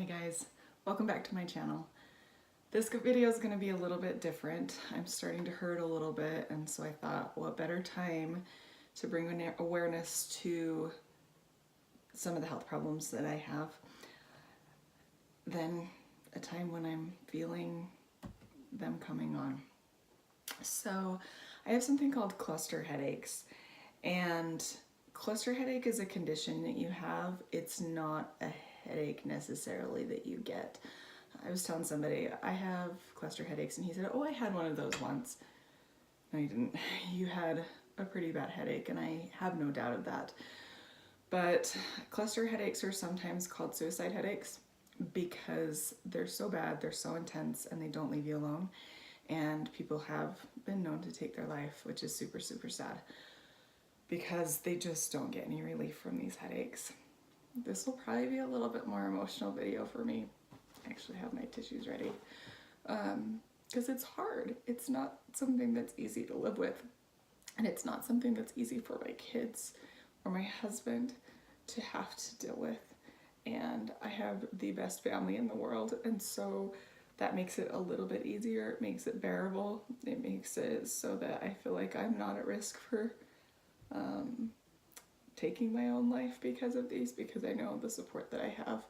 Hi guys, welcome back to my channel. This video is going to be a little bit different. I'm starting to hurt a little bit, and so I thought, what better time to bring awareness to some of the health problems that I have than a time when I'm feeling them coming on. So I have something called cluster headaches, and cluster headache is a condition that you have. It's not a headache necessarily that you get. I was telling somebody I have cluster headaches, and he said, oh, I had one of those once. No, you didn't. You had a pretty bad headache, and I have no doubt of that. But cluster headaches are sometimes called suicide headaches because they're so bad, they're so intense, and they don't leave you alone. And people have been known to take their life, which is super, super sad because they just don't get any relief from these headaches. This will probably be a little bit more emotional video for me. I actually have my tissues ready because it's hard. It's not something that's easy to live with, and it's not something that's easy for my kids or my husband to have to deal with. And I have the best family in the world, and so that makes it a little bit easier. It makes it bearable. It makes it so that I feel like I'm not at risk for taking my own life because of these, because I know the support that I have.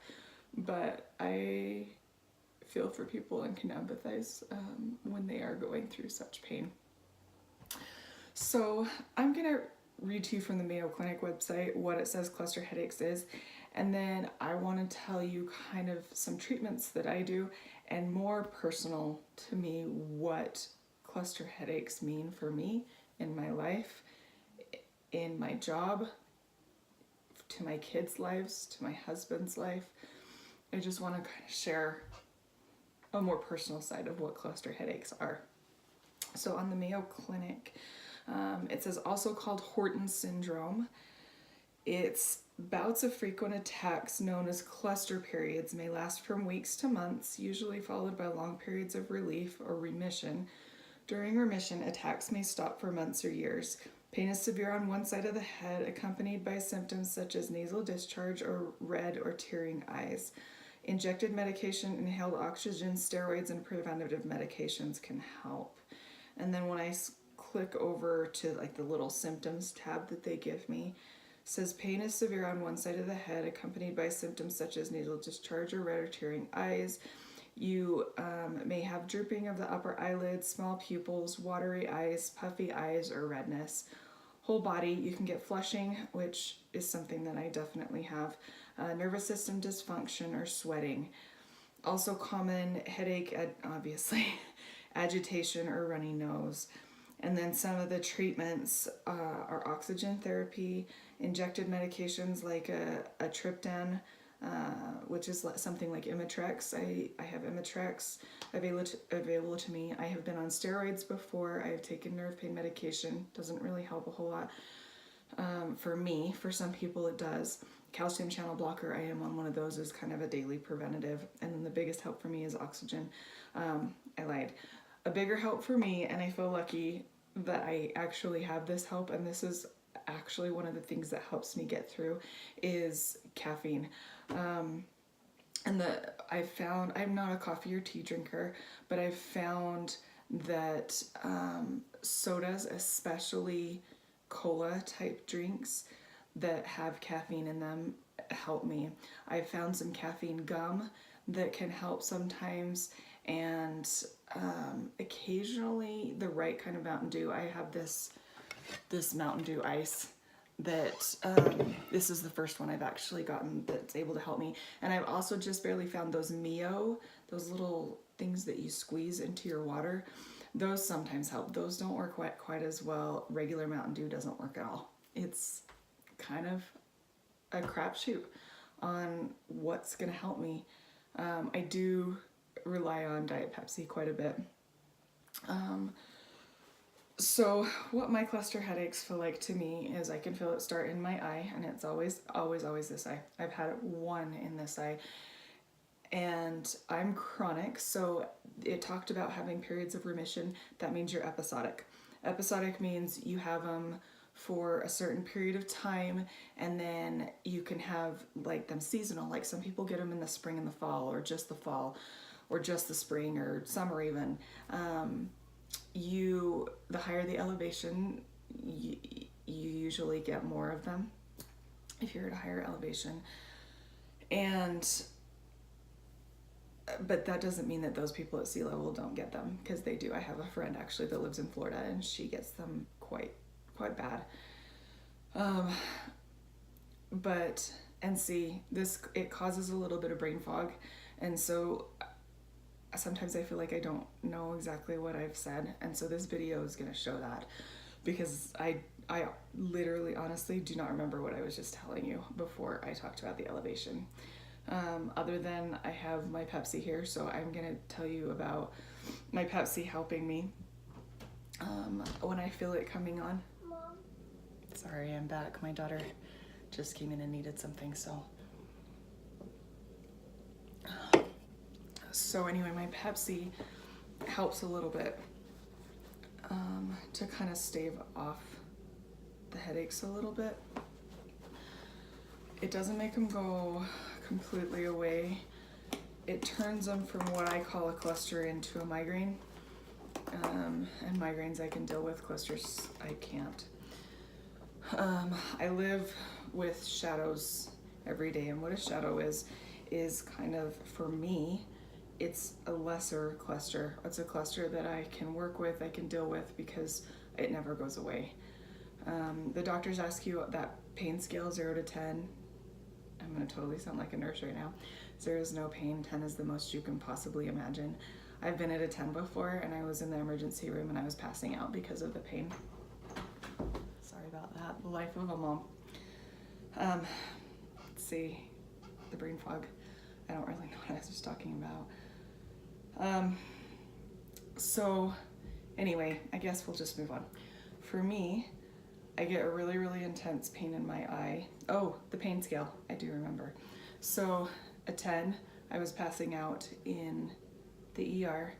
But I feel for people and can empathize when they are going through such pain. So I'm gonna read to you from the Mayo Clinic website what it says cluster headaches is, and then I want to tell you kind of some treatments that I do, and more personal to me what cluster headaches mean for me in my life, in my job, to my kids' lives, to my husband's life. I just want to kind of share a more personal side of what cluster headaches are. So on the Mayo Clinic, it says also called Horton syndrome. It's bouts of frequent attacks known as cluster periods may last from weeks to months, usually followed by long periods of relief or remission. During remission, attacks may stop for months or years. Pain is severe on one side of the head, accompanied by symptoms such as nasal discharge or red or tearing eyes. Injected medication, inhaled oxygen, steroids, and preventative medications can help. And then when I click over to like the little symptoms tab that they give me, it says pain is severe on one side of the head, accompanied by symptoms such as nasal discharge or red or tearing eyes. You may have drooping of the upper eyelids, small pupils, watery eyes, puffy eyes, or redness. Whole body, you can get flushing, which is something that I definitely have. Nervous system dysfunction or sweating. Also common headache, obviously, agitation or runny nose. And then some of the treatments are oxygen therapy, injected medications like a triptan, which is something like Imitrex. I have Imitrex available to me. I have been on steroids before. I have taken nerve pain medication. Doesn't really help a whole lot for me. For some people it does. Calcium channel blocker, I am on one of those as kind of a daily preventative. And then the biggest help for me is oxygen. I lied. A bigger help for me, and I feel lucky that I actually have this help, and this is actually one of the things that helps me get through, is caffeine. I've found, I'm not a coffee or tea drinker, but I've found that sodas, especially cola type drinks that have caffeine in them, help me. I've found some caffeine gum that can help sometimes, and occasionally the right kind of Mountain Dew. I have this Mountain Dew ice that this is the first one I've actually gotten that's able to help me. And I've also just barely found those Mio, those little things that you squeeze into your water. Those sometimes help. Those don't work quite as well. Regular Mountain Dew doesn't work at all. It's kind of a crapshoot on what's going to help me. I do rely on Diet Pepsi quite a bit. So what my cluster headaches feel like to me is I can feel it start in my eye, and it's always this eye. I've had one in this eye, and I'm chronic, so it talked about having periods of remission. That means you're episodic. Episodic means you have them for a certain period of time, and then you can have like them seasonal. Like some people get them in the spring and the fall, or just the fall, or just the spring, or summer even. The higher the elevation, you usually get more of them if you're at a higher elevation. But that doesn't mean that those people at sea level don't get them, because they do. I have a friend actually that lives in Florida, and she gets them quite bad. It causes a little bit of brain fog, and so sometimes I feel like I don't know exactly what I've said, and so this video is going to show that, because I literally honestly do not remember what I was just telling you before I talked about the elevation. Other than I have my Pepsi here, so I'm going to tell you about my Pepsi helping me when I feel it coming on. Mom. Sorry, I'm back. My daughter just came in and needed something, so anyway, my Pepsi helps a little bit to kind of stave off the headaches a little bit. It doesn't make them go completely away. It turns them from what I call a cluster into a migraine. And migraines I can deal with, clusters I can't. I live with shadows every day, and what a shadow is kind of, for me, it's a lesser cluster. It's a cluster that I can work with, I can deal with, because it never goes away. The doctors ask you that pain scale 0 to 10. I'm gonna totally sound like a nurse right now. 0 is no pain, 10 is the most you can possibly imagine. I've been at a 10 before, and I was in the emergency room and I was passing out because of the pain. Sorry about that, the life of a mom. Let's see, the brain fog. I don't really know what I was just talking about. So anyway, I guess we'll just move on. For me, I get a really, really intense pain in my eye. Oh, the pain scale, I do remember. So a 10, I was passing out in the ER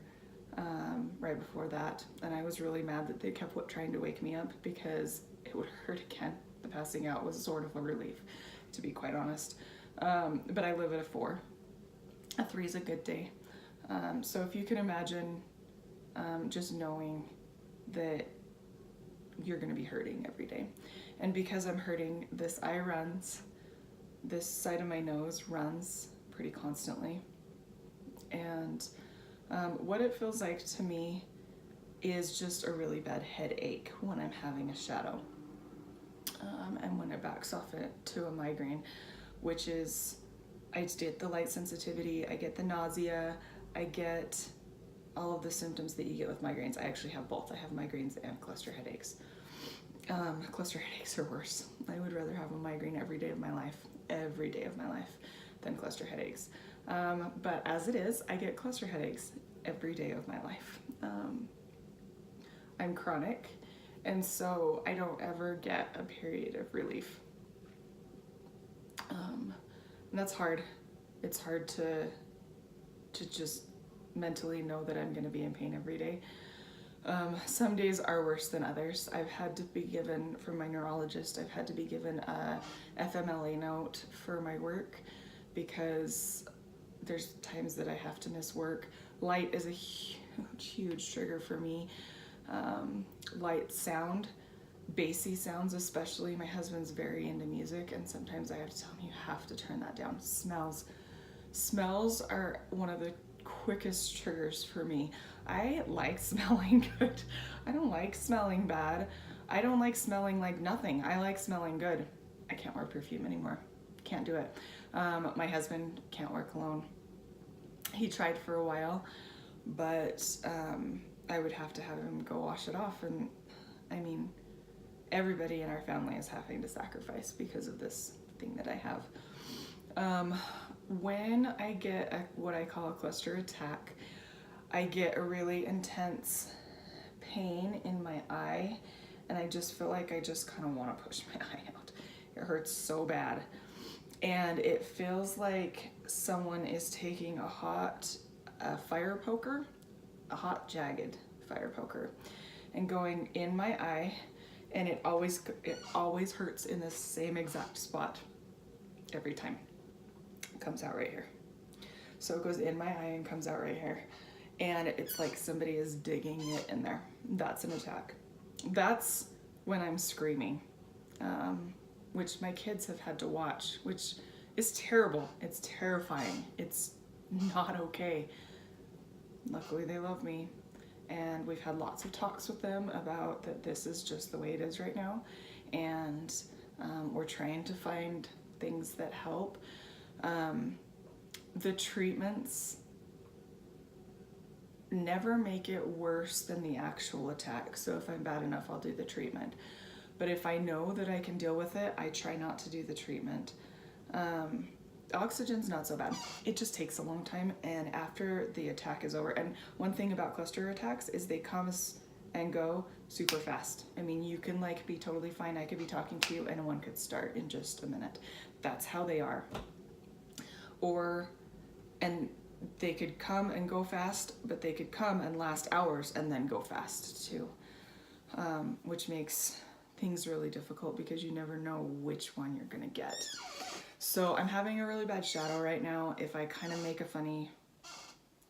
right before that, and I was really mad that they kept trying to wake me up, because it would hurt again. The passing out was sort of a relief, to be quite honest. But I live at a 4. A 3 is a good day. So if you can imagine just knowing that you're going to be hurting every day. And because I'm hurting, this eye runs, this side of my nose runs pretty constantly. And what it feels like to me is just a really bad headache when I'm having a shadow. And when it backs off it to a migraine, which is, I get the light sensitivity, I get the nausea, I get all of the symptoms that you get with migraines. I actually have both. I have migraines and cluster headaches. Cluster headaches are worse. I would rather have a migraine every day of my life, than cluster headaches. But as it is, I get cluster headaches every day of my life. I'm chronic, and so I don't ever get a period of relief. And that's hard. It's hard to just mentally know that I'm going to be in pain every day. Some days are worse than others. I've had to be given, from my neurologist, I've had to be given a FMLA note for my work, because there's times that I have to miss work. Light is a huge trigger for me. Light, sound, bassy sounds especially. My husband's very into music, and sometimes I have to tell him, you have to turn that down. Smells are one of the quickest triggers for me. I like smelling good. I don't like smelling bad. I don't like smelling like nothing. I like smelling good. I can't wear perfume anymore. Can't do it. My husband can't wear cologne. He tried for a while, but I would have to have him go wash it off. And I mean, everybody in our family is having to sacrifice because of this thing that I have. When I get what I call a cluster attack, I get a really intense pain in my eye, and I just feel like I just kind of want to push my eye out. It hurts so bad, and it feels like someone is taking a hot fire poker, a hot jagged fire poker, and going in my eye and it always hurts in the same exact spot every time. It comes out right here. So it goes in my eye and comes out right here. And it's like somebody is digging it in there. That's an attack. That's when I'm screaming, which my kids have had to watch, which is terrible. It's terrifying. It's not okay. Luckily, they love me. And we've had lots of talks with them about that this is just the way it is right now. And we're trying to find things that help. The treatments never make it worse than the actual attack. So if I'm bad enough, I'll do the treatment. But if I know that I can deal with it, I try not to do the treatment. Oxygen's not so bad. It just takes a long time, and after the attack is over. And one thing about cluster attacks is they come and go super fast. I mean, you can like be totally fine. I could be talking to you and one could start in just a minute. That's how they are. And they could come and go fast, but they could come and last hours and then go fast too, which makes things really difficult because you never know which one you're gonna get. So I'm having a really bad shadow right now. If I kind of make a funny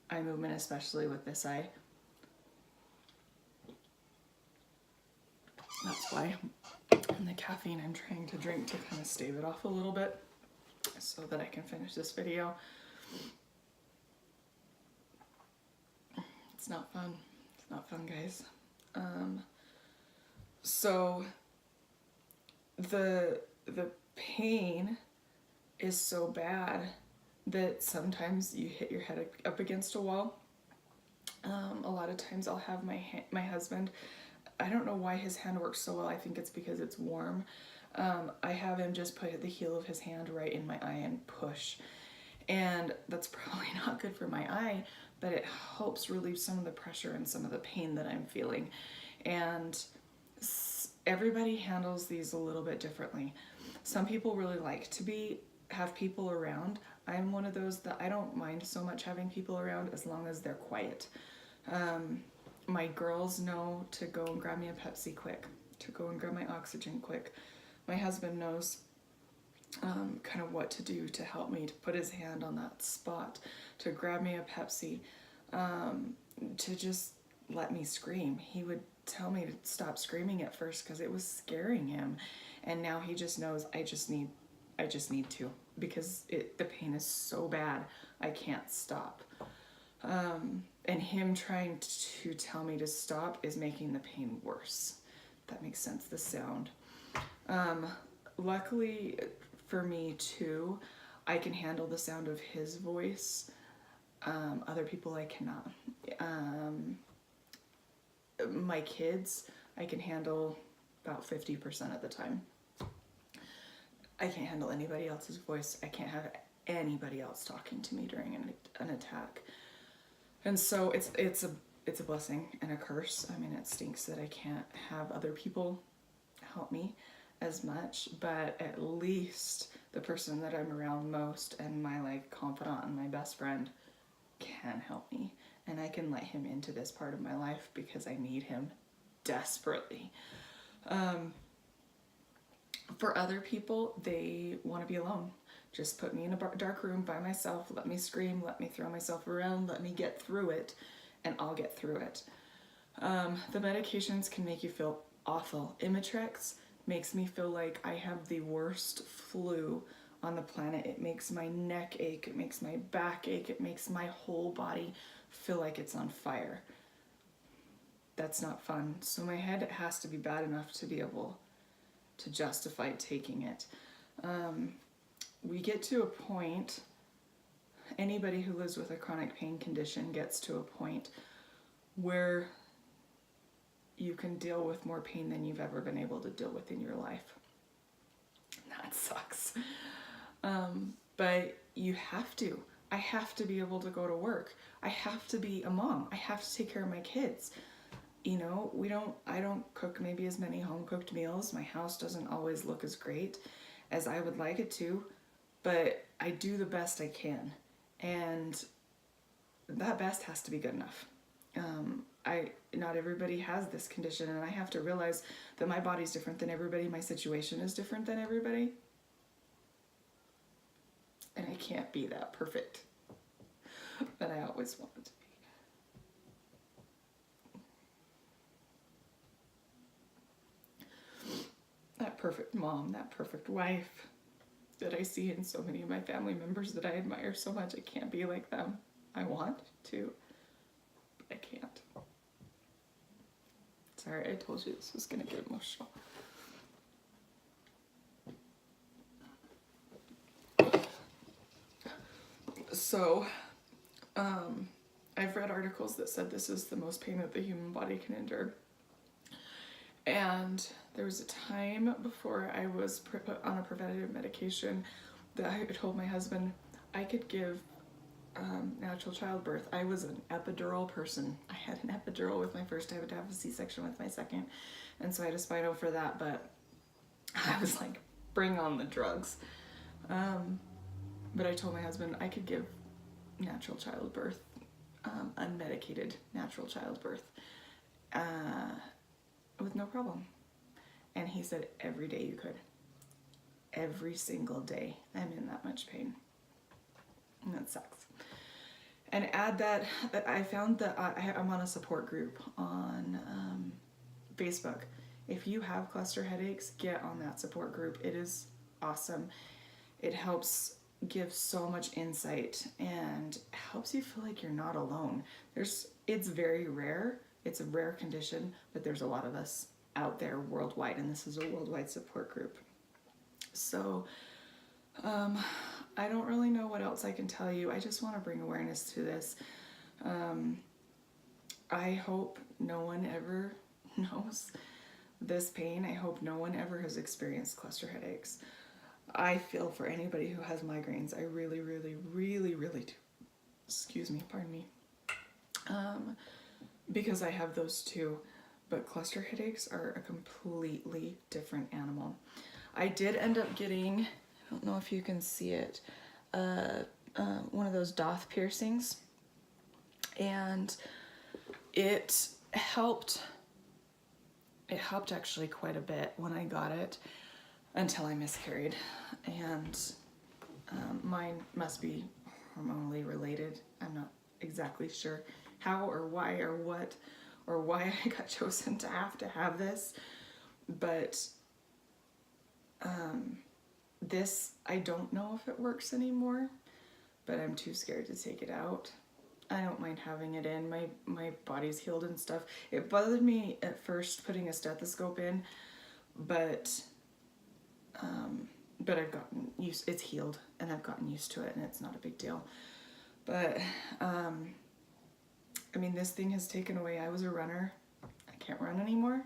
eye movement, especially with this eye, that's why. And the caffeine I'm trying to drink to kind of stave it off a little bit so that I can finish this video. It's not fun. It's not fun, guys. So the pain is so bad that sometimes you hit your head up against a wall. A lot of times I'll have my husband, I don't know why his hand works so well. I think it's because it's warm. I have him just put the heel of his hand right in my eye and push. And that's probably not good for my eye, but it helps relieve some of the pressure and some of the pain that I'm feeling. And everybody handles these a little bit differently. Some people really like to have people around. I'm one of those that I don't mind so much having people around as long as they're quiet. My girls know to go and grab me a Pepsi quick, to go and grab my oxygen quick. My husband knows kind of what to do to help me, to put his hand on that spot, to grab me a Pepsi, to just let me scream. He would tell me to stop screaming at first because it was scaring him, and now he just knows I just need to, because the pain is so bad I can't stop. And him trying to tell me to stop is making the pain worse. That makes sense, the sound. Luckily for me too, I can handle the sound of his voice. Other people I cannot. My kids, I can handle about 50% of the time. I can't handle anybody else's voice. I can't have anybody else talking to me during an attack. And so it's a blessing and a curse. I mean, it stinks that I can't have other people help me as much, but at least the person that I'm around most and my like confidant and my best friend can help me, and I can let him into this part of my life because I need him desperately. For other people, they want to be alone. Just put me in a dark room by myself, let me scream, let me throw myself around, let me get through it, and I'll get through it. The medications can make you feel awful. Imitrex makes me feel like I have the worst flu on the planet. It makes my neck ache, it makes my back ache, it makes my whole body feel like it's on fire. That's not fun. So my head has to be bad enough to be able to justify taking it. We get to a point, anybody who lives with a chronic pain condition gets to a point where you can deal with more pain than you've ever been able to deal with in your life. That sucks. But you have to. I have to be able to go to work. I have to be a mom. I have to take care of my kids. You know, I don't cook maybe as many home cooked meals. My house doesn't always look as great as I would like it to, but I do the best I can. And that best has to be good enough. not everybody has this condition, and I have to realize that my body's different than everybody, my situation is different than everybody, and I can't be that perfect that I always wanted to be. That perfect mom, that perfect wife that I see in so many of my family members that I admire so much. I can't be like them. I want to, but I can't. Sorry, I told you this was gonna get emotional. So, I've read articles that said this is the most pain that the human body can endure. And there was a time before I was put on a preventative medication that I told my husband I could give natural childbirth. I was an epidural person. I had an epidural with my first. I would have a C-section with my second. And so I had a spinal for that, but I was like, bring on the drugs. But I told my husband I could give natural childbirth, unmedicated natural childbirth, with no problem. And he said, every day you could. Every single day I'm in that much pain. And that sucks. And add that I found that I'm on a support group on Facebook. If you have cluster headaches, get on that support group. It is awesome. It helps give so much insight and helps you feel like you're not alone. It's very rare. It's a rare condition, but there's a lot of us out there worldwide, and this is a worldwide support group. So I don't really know what else I can tell you. I just want to bring awareness to this. I hope no one ever knows this pain. I hope no one ever has experienced cluster headaches. I feel for anybody who has migraines. I really, really, really, really do. Excuse me, pardon me. Because I have those too. But cluster headaches are a completely different animal. I did end up getting, I don't know if you can see it, one of those doth piercings. And it helped actually quite a bit when I got it until I miscarried. And mine must be hormonally related. I'm not exactly sure how or why or what or why I got chosen to have this, but this, I don't know if it works anymore, but I'm too scared to take it out. I don't mind having it in. My body's healed and stuff. It bothered me at first putting a stethoscope in, but I've gotten used, it's healed, and I've gotten used to it, and it's not a big deal. But, I mean, this thing has taken away, I was a runner. I can't run anymore.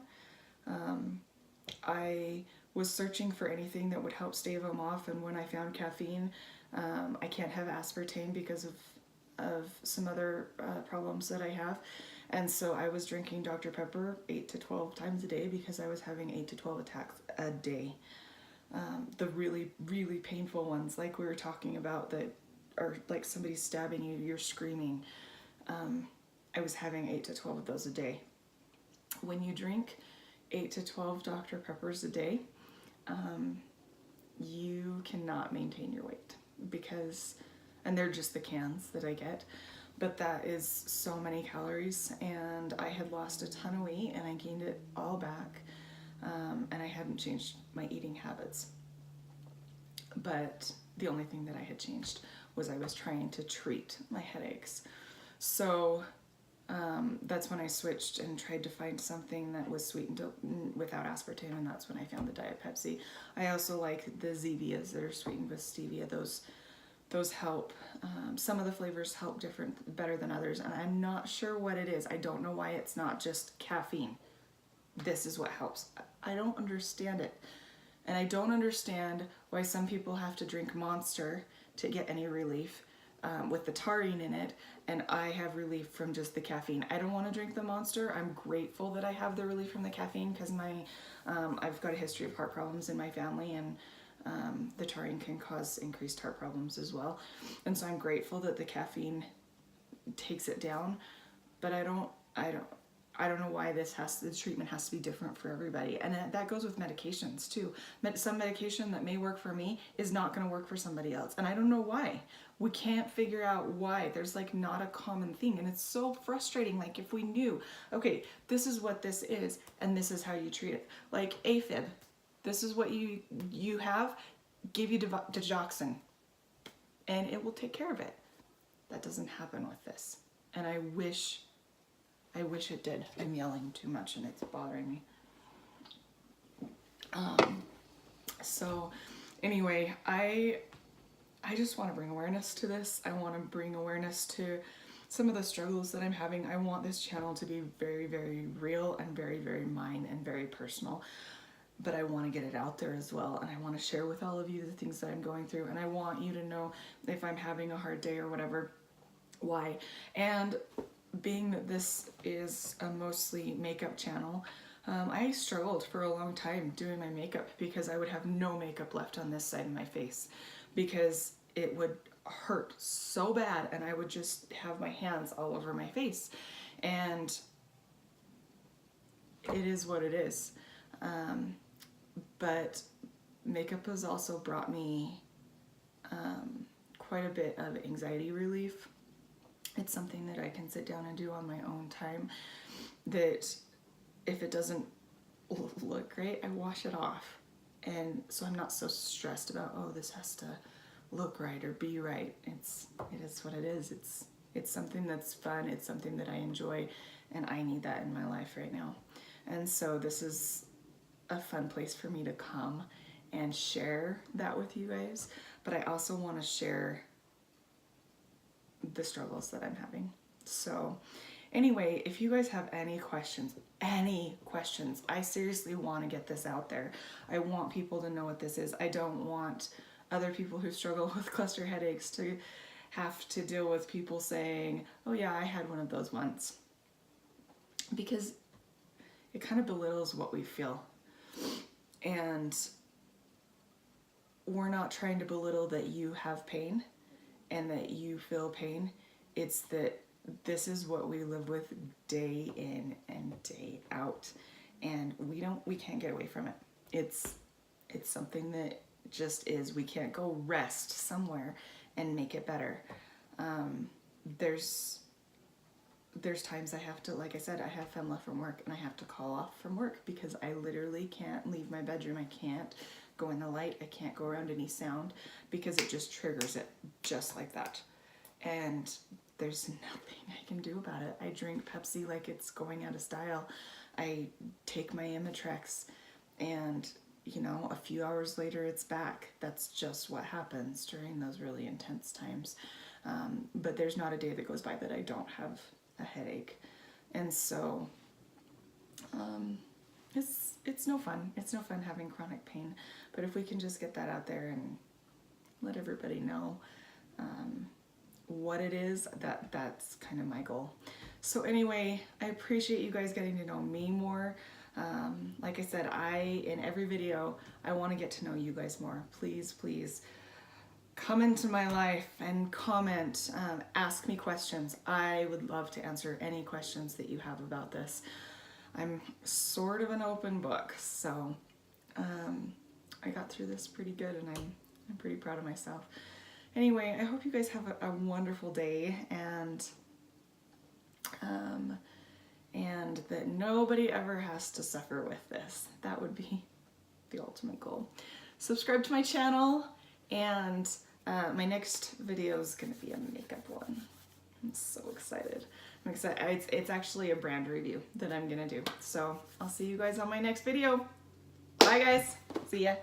I was searching for anything that would help stave them off, and when I found caffeine, I can't have aspartame because of some other problems that I have. And so I was drinking Dr. Pepper 8 to 12 times a day because I was having 8 to 12 attacks a day. The really, really painful ones, like we were talking about, that are like somebody stabbing you, you're screaming. I was having 8 to 12 of those a day. When you drink 8 to 12 Dr. Peppers a day, you cannot maintain your weight because, and they're just the cans that I get, but that is so many calories, and I had lost a ton of weight and I gained it all back, and I hadn't changed my eating habits. But the only thing that I had changed was I was trying to treat my headaches. So that's when I switched and tried to find something that was sweetened without aspartame, and that's when I found the Diet Pepsi. I also like the Zevias that are sweetened with stevia. Those help. Some of the flavors help better than others, and I'm not sure what it is. I don't know why it's not just caffeine. This is what helps. I don't understand it. And I don't understand why some people have to drink Monster to get any relief with the taurine in it, and I have relief from just the caffeine. I don't want to drink the Monster. I'm grateful that I have the relief from the caffeine because I've got a history of heart problems in my family, and the taurine can cause increased heart problems as well. And so I'm grateful that the caffeine takes it down, but I don't I don't know why the treatment has to be different for everybody. And that goes with medications too. Some medication that may work for me is not going to work for somebody else. And I don't know why. We can't figure out why. There's like not a common thing. And it's so frustrating. Like if we knew, okay, this is what this is and this is how you treat it. Like AFib, this is what you have, give you digoxin and it will take care of it. That doesn't happen with this. And I wish it did. I'm yelling too much and it's bothering me. So anyway, I just want to bring awareness to this. I want to bring awareness to some of the struggles that I'm having. I want this channel to be very, very real and very, very mine and very personal. But I want to get it out there as well. And I want to share with all of you the things that I'm going through. And I want you to know if I'm having a hard day or whatever, why. And being that this is a mostly makeup channel, I struggled for a long time doing my makeup because I would have no makeup left on this side of my face because it would hurt so bad and I would just have my hands all over my face. And it is what it is. But makeup has also brought me quite a bit of anxiety relief. It's something that I can sit down and do on my own time, that if it doesn't look great, I wash it off. And so I'm not so stressed about, oh, this has to look right or be right. It is what it is. It's something that's fun. It's something that I enjoy, and I need that in my life right now. And so this is a fun place for me to come and share that with you guys. But I also want to share the struggles that I'm having. So anyway, if you guys have any questions, I seriously want to get this out there. I want people to know what this is. I don't want other people who struggle with cluster headaches to have to deal with people saying, oh yeah, I had one of those once. Because it kind of belittles what we feel. And we're not trying to belittle that you have pain and that you feel pain. It's that this is what we live with day in and day out, and we can't get away from it. It's something that just is. We can't go rest somewhere and make it better. There's times I have to, like I said, I have FEMLA from work and I have to call off from work because I literally can't leave my bedroom. I can't go in the light. I can't go around any sound because it just triggers it just like that. And there's nothing I can do about it. I drink Pepsi like it's going out of style. I take my Imitrex and, you know, a few hours later it's back. That's just what happens during those really intense times. But there's not a day that goes by that I don't have a headache. And so it's no fun. It's no fun having chronic pain. But if we can just get that out there and let everybody know what it is, that's kind of my goal. So anyway, I appreciate you guys getting to know me more. Like I said, in every video, I want to get to know you guys more. Please, please come into my life and comment, ask me questions. I would love to answer any questions that you have about this. I'm sort of an open book, so I got through this pretty good, and I'm pretty proud of myself. Anyway, I hope you guys have a wonderful day, and that nobody ever has to suffer with this. That would be the ultimate goal. Subscribe to my channel, and my next video is going to be a makeup one. I'm so excited. I'm excited. It's actually a brand review that I'm going to do. So I'll see you guys on my next video. Bye guys. See ya.